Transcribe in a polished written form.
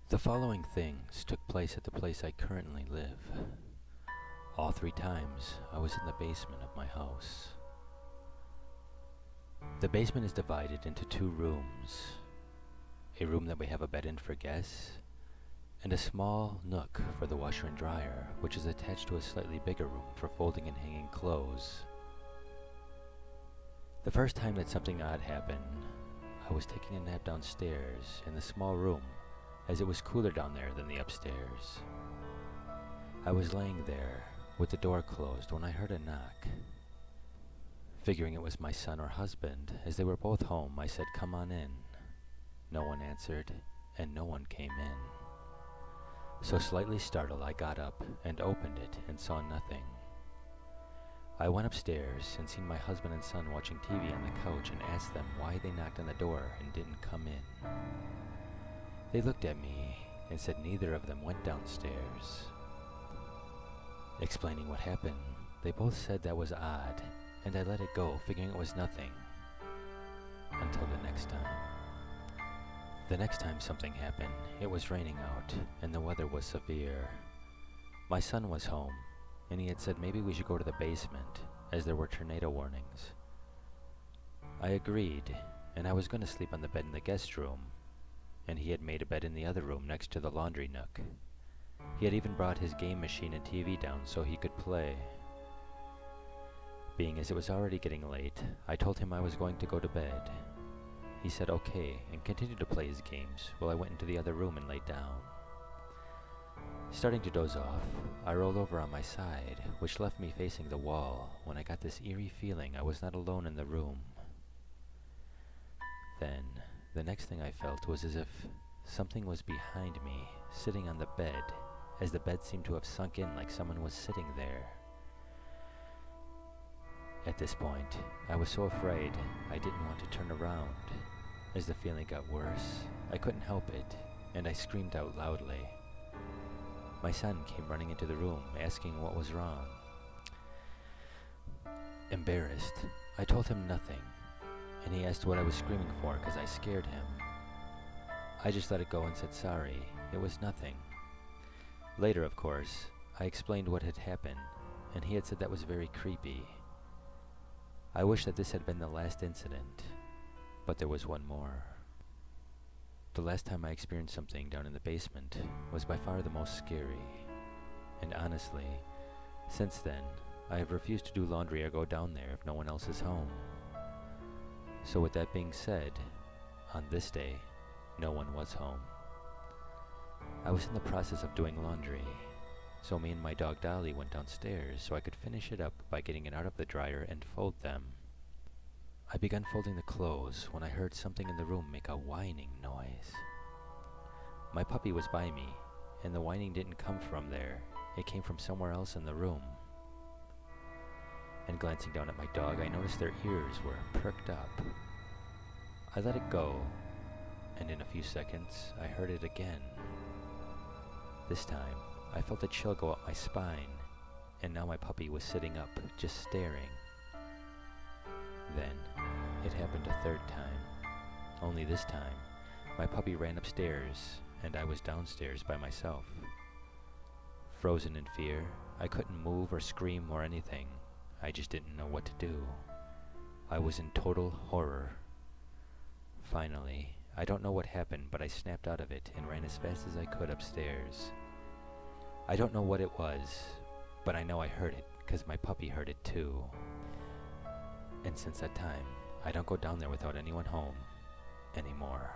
The following things took place at the place I currently live. All 3 times, I was in the basement of my house. The basement is divided into 2 rooms. A room that we have a bed in for guests, and a small nook for the washer and dryer, which is attached to a slightly bigger room for folding and hanging clothes. The first time that something odd happened, I was taking a nap downstairs in the small room, as it was cooler down there than the upstairs. I was laying there with the door closed when I heard a knock. Figuring it was my son or husband, as they were both home, I said, "Come on in." No one answered, and no one came in. So slightly startled, I got up and opened it and saw nothing. I went upstairs and seen my husband and son watching TV on the couch and asked them why they knocked on the door and didn't come in. They looked at me and said neither of them went downstairs. Explaining what happened, they both said that was odd, and I let it go, figuring it was nothing. Until the next time. The next time something happened, it was raining out, and the weather was severe. My son was home, and he had said maybe we should go to the basement, as there were tornado warnings. I agreed, and I was going to sleep on the bed in the guest room, and he had made a bed in the other room next to the laundry nook. He had even brought his game machine and TV down so he could play. Being as it was already getting late, I told him I was going to go to bed. He said okay and continued to play his games while I went into the other room and laid down. Starting to doze off, I rolled over on my side, which left me facing the wall when I got this eerie feeling I was not alone in the room. Then, the next thing I felt was as if something was behind me, sitting on the bed, as the bed seemed to have sunk in like someone was sitting there. At this point, I was so afraid I didn't want to turn around. As the feeling got worse, I couldn't help it, and I screamed out loudly. My son came running into the room, asking what was wrong. Embarrassed, I told him nothing, and he asked what I was screaming for because I scared him. I just let it go and said sorry, it was nothing. Later, of course, I explained what had happened, and he had said that was very creepy. I wish that this had been the last incident, but there was one more. The last time I experienced something down in the basement was by far the most scary, and honestly, since then, I have refused to do laundry or go down there if no one else is home. So with that being said, on this day, no one was home. I was in the process of doing laundry, so me and my dog Dolly went downstairs so I could finish it up by getting it out of the dryer and fold them. I began folding the clothes when I heard something in the room make a whining noise. My puppy was by me, and the whining didn't come from there, it came from somewhere else in the room. And glancing down at my dog, I noticed their ears were perked up. I let it go, and in a few seconds, I heard it again. This time, I felt a chill go up my spine, and now my puppy was sitting up, just staring. Then, it happened a 3rd time. Only this time, my puppy ran upstairs, and I was downstairs by myself. Frozen in fear, I couldn't move or scream or anything. I just didn't know what to do. I was in total horror. Finally, I don't know what happened, but I snapped out of it and ran as fast as I could upstairs. I don't know what it was, but I know I heard it because my puppy heard it too. And since that time, I don't go down there without anyone home anymore.